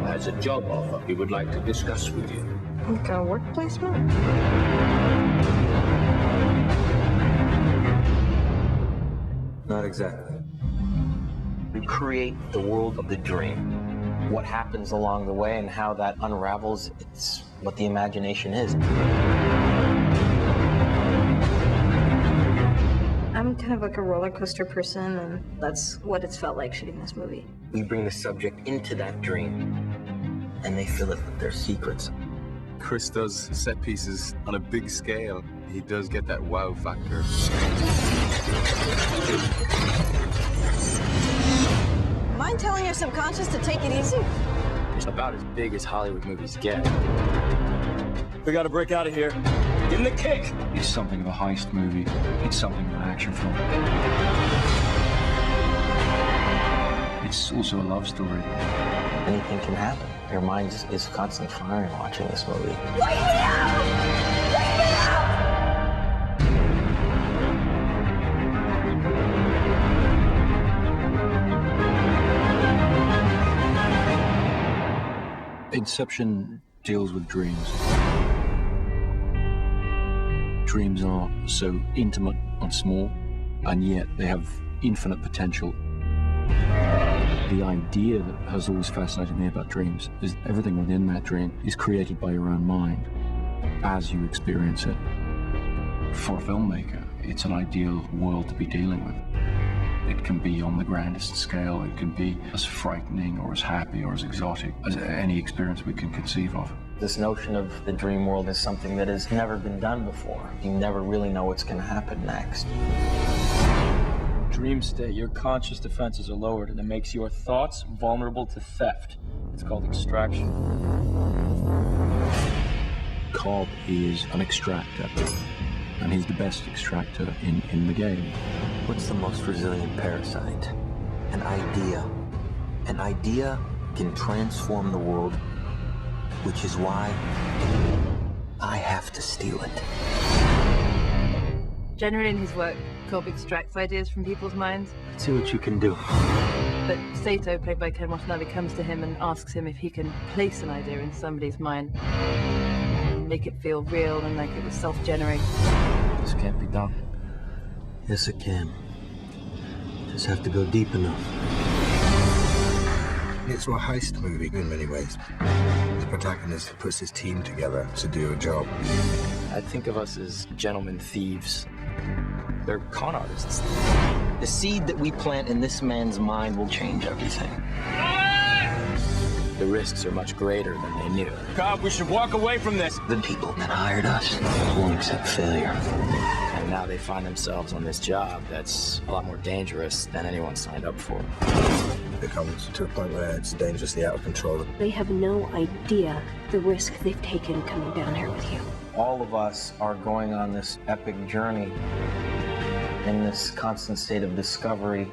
has a job offer he would like to discuss with you. Like a work placement? Not exactly. We create the world of the dream. What happens along the way and how that unravels, it's what the imagination is. I'm kind of like a roller coaster person, and that's what it's felt like shooting this movie. We bring the subject into that dream, and they fill it with their secrets. Chris does set pieces on a big scale. He does get that wow factor. Mind telling your subconscious to take it easy? It's about as big as Hollywood movies get. We gotta break out of here. Give him the kick! It's something of a heist movie. It's something of an action film. It's also a love story. Anything can happen. Your mind is constantly firing watching this movie. Wait me out! Wait me out! Inception deals with dreams. Dreams are so intimate and small, and yet they have infinite potential. The idea that has always fascinated me about dreams is everything within that dream is created by your own mind as you experience it. For a filmmaker, it's an ideal world to be dealing with. It can be on the grandest scale, it can be as frightening or as happy or as exotic as any experience we can conceive of. This notion of the dream world is something that has never been done before. You never really know what's going to happen next. Dream state, your conscious defenses are lowered, and it makes your thoughts vulnerable to theft. It's called extraction. Cobb is an extractor, and he's the best extractor in the game. What's the most resilient parasite? An idea. An idea can transform the world, which is why I have to steal it. Generally in his work, Cobb extracts ideas from people's minds. See what you can do. But Sato, played by Ken Watanabe, comes to him and asks him if he can place an idea in somebody's mind, make it feel real and like it was self-generated. This can't be done. Yes, it can. Just have to go deep enough. It's a heist movie in many ways. The protagonist puts his team together to do a job. I think of us as gentlemen thieves. They're con artists. The seed that we plant in this man's mind will change everything. The risks are much greater than they knew. Cobb, we should walk away from this. The people that hired us won't accept failure. And now they find themselves on this job that's a lot more dangerous than anyone signed up for. It comes to a point where it's dangerously out of control. They have no idea the risk they've taken coming down here with you. All of us are going on this epic journey in this constant state of discovery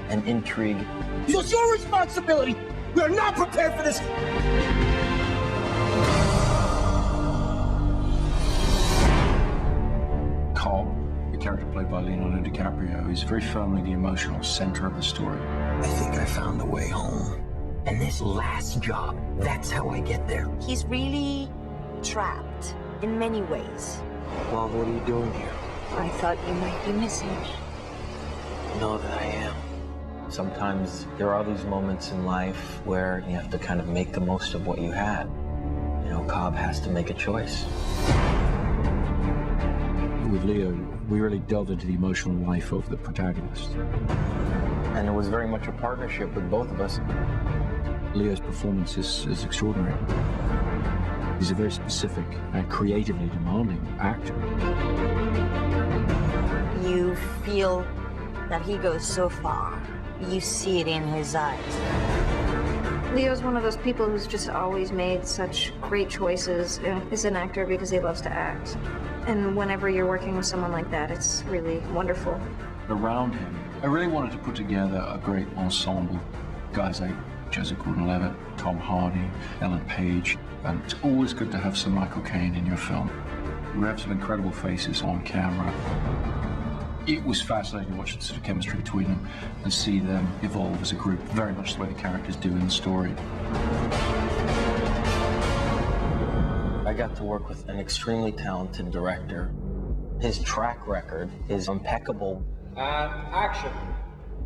and intrigue. So it's your responsibility! We are not prepared for this! Cobb, the character played by Leonardo DiCaprio, is very firmly the emotional center of the story. I think I found the way home. And this last job, that's how I get there. He's really trapped in many ways. Well, what are you doing here? I thought you might be missing. Know that I am. Sometimes there are these moments in life where you have to kind of make the most of what you had. You know, Cobb has to make a choice. With Leo, we really delved into the emotional life of the protagonist. And it was very much a partnership with both of us. Leo's performance is extraordinary. He's a very specific and creatively demanding actor. You feel that he goes so far. You see it in his eyes. Leo's one of those people who's just always made such great choices as an actor because he loves to act. And whenever you're working with someone like that, it's really wonderful. Around him, I really wanted to put together a great ensemble. Guys like Joseph Gordon-Levitt, Tom Hardy, Ellen Page, and it's always good to have some Michael Caine in your film. We have some incredible faces on camera. It was fascinating to watch the sort of chemistry between them and see them evolve as a group, very much the way the characters do in the story. got to work with an extremely talented director. His track record is impeccable. Action.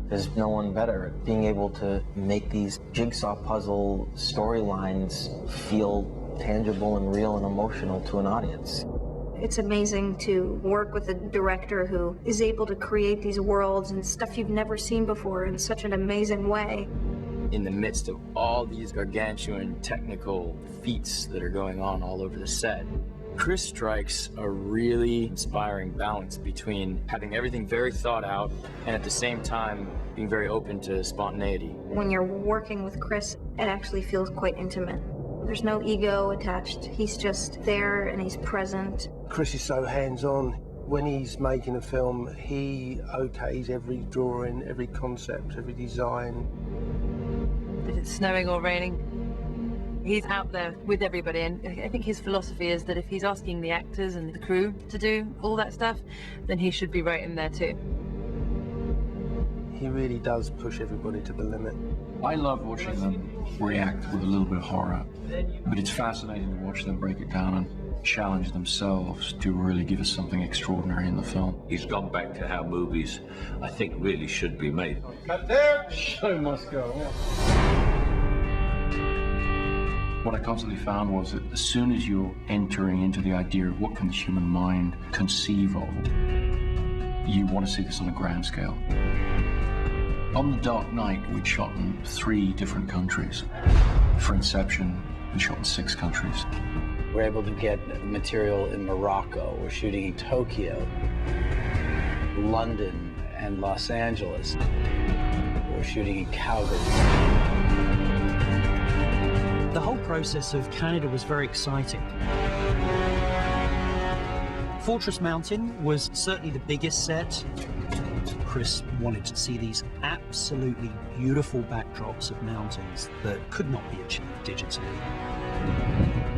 There's no one better at being able to make these jigsaw puzzle storylines feel tangible and real and emotional to an audience. It's amazing to work with a director who is able to create these worlds and stuff you've never seen before in such an amazing way. In the midst of all these gargantuan technical feats that are going on all over the set, Chris strikes a really inspiring balance between having everything very thought out and at the same time being very open to spontaneity. When you're working with Chris, it actually feels quite intimate. There's no ego attached. He's just there and he's present. Chris is so hands-on. When he's making a film, he okays every drawing, every concept, every design. If it's snowing or raining, he's out there with everybody, and I think his philosophy is that if he's asking the actors and the crew to do all that stuff, then he should be right in there too. He really does push everybody to the limit. I love watching them react with a little bit of horror, but it's fascinating to watch them break it down and challenge themselves to really give us something extraordinary in the film. He's gone back to how movies, I think, really should be made. Cut there! Show must go on. What I constantly found was that as soon as you're entering into the idea of what can the human mind conceive of, you want to see this on a grand scale. On The Dark Knight, we'd shot in 3 different countries. For Inception, we shot in 6 countries. We're able to get material in Morocco. We're shooting in Tokyo, London, and Los Angeles. We're shooting in Calgary. The whole process of Canada was very exciting. Fortress Mountain was certainly the biggest set. Chris wanted to see these absolutely beautiful backdrops of mountains that could not be achieved digitally.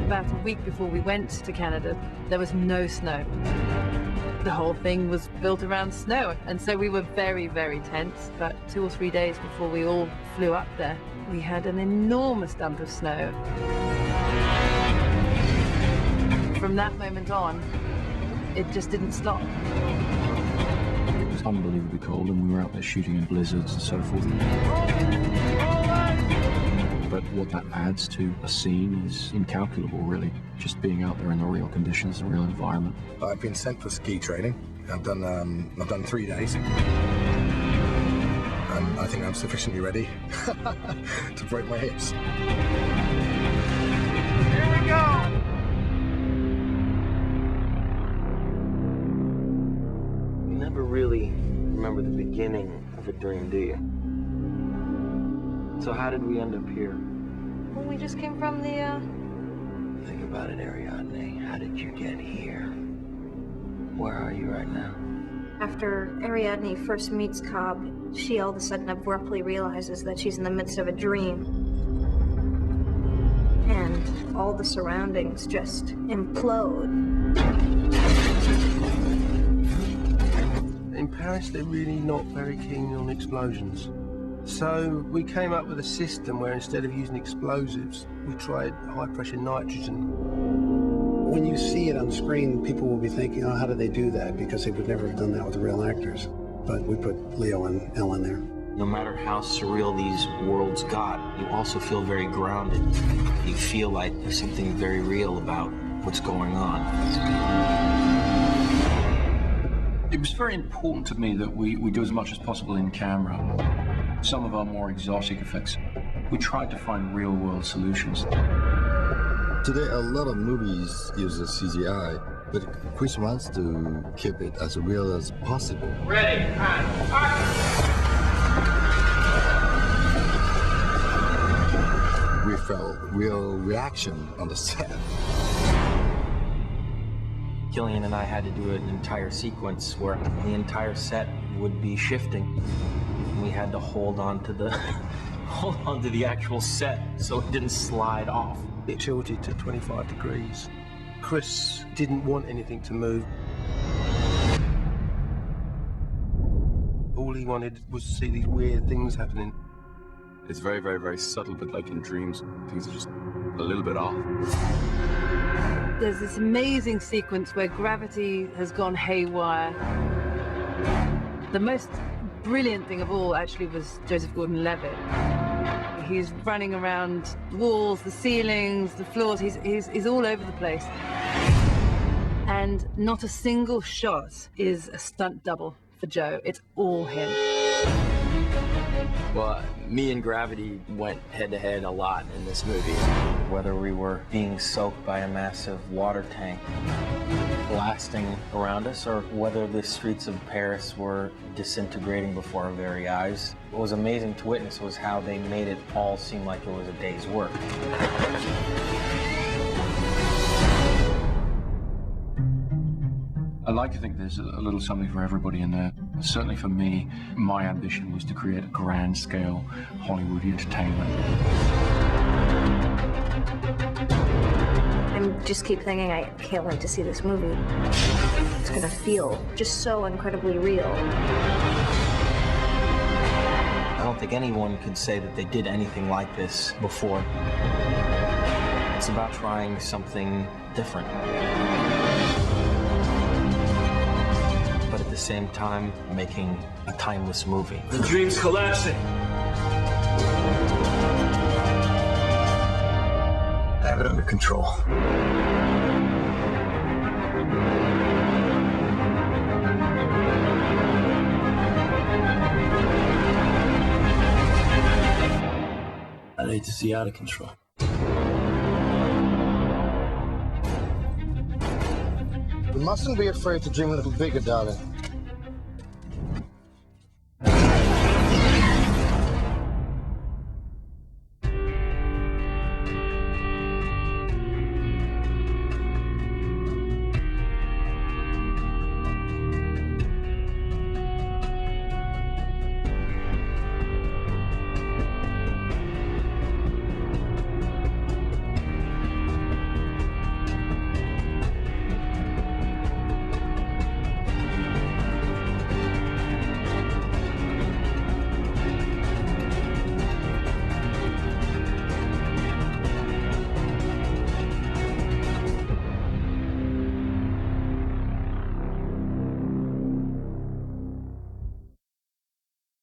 About a week before we went to Canada, there was no snow. The whole thing was built around snow, and so we were very, very tense. But 2 or 3 days before we all flew up there, we had an enormous dump of snow. From that moment on, it just didn't stop. It was unbelievably cold, and we were out there shooting in blizzards and so forth. But what that adds to a scene is incalculable, really. Just being out there in the real conditions, the real environment. I've been sent for ski training. I've done 3 days. And I think I'm sufficiently ready to break my hips. Here we go! You never really remember the beginning of a dream, do you? So how did we end up here? Well, we just came from the, Think about it, Ariadne. How did you get here? Where are you right now? After Ariadne first meets Cobb, she all of a sudden abruptly realizes that she's in the midst of a dream. And all the surroundings just implode. In Paris, they're really not very keen on explosions. So we came up with a system where instead of using explosives, we tried high-pressure nitrogen. When you see it on screen, people will be thinking, oh, how did they do that? Because they would never have done that with real actors. But we put Leo and Ellen there. No matter how surreal these worlds got, you also feel very grounded. You feel like there's something very real about what's going on. It was very important to me that we do as much as possible in camera. Some of our more exotic effects, we tried to find real-world solutions. Today, a lot of movies use CGI, but Chris wants to keep it as real as possible. Ready, and action! We felt real reaction on the set. Gillian and I had to do an entire sequence where the entire set would be shifting. We had to hold on to the actual set so it didn't slide off. It tilted to 25 degrees. Chris didn't want anything to move. All he wanted was to see these weird things happening. It's very, very, very subtle, but like in dreams, things are just a little bit off. There's this amazing sequence where gravity has gone haywire. The most brilliant thing of all actually was Joseph Gordon-Levitt. He's running around the walls, the ceilings, the floors. He's all over the place. And not a single shot is a stunt double for Joe. It's all him. Well, me and Gravity went head-to-head a lot in this movie. Whether we were being soaked by a massive water tank blasting around us, or whether the streets of Paris were disintegrating before our very eyes, what was amazing to witness was how they made it all seem like it was a day's work. I like to think there's a little something for everybody in there. Certainly for me, my ambition was to create a grand-scale Hollywood entertainment. I just keep thinking, I can't wait to see this movie. It's gonna feel just so incredibly real. I don't think anyone could say that they did anything like this before. It's about trying something different. But at the same time, making a timeless movie. The dream's collapsing. I have it under control. I'd hate to see out of control. We mustn't be afraid to dream a little bigger, darling.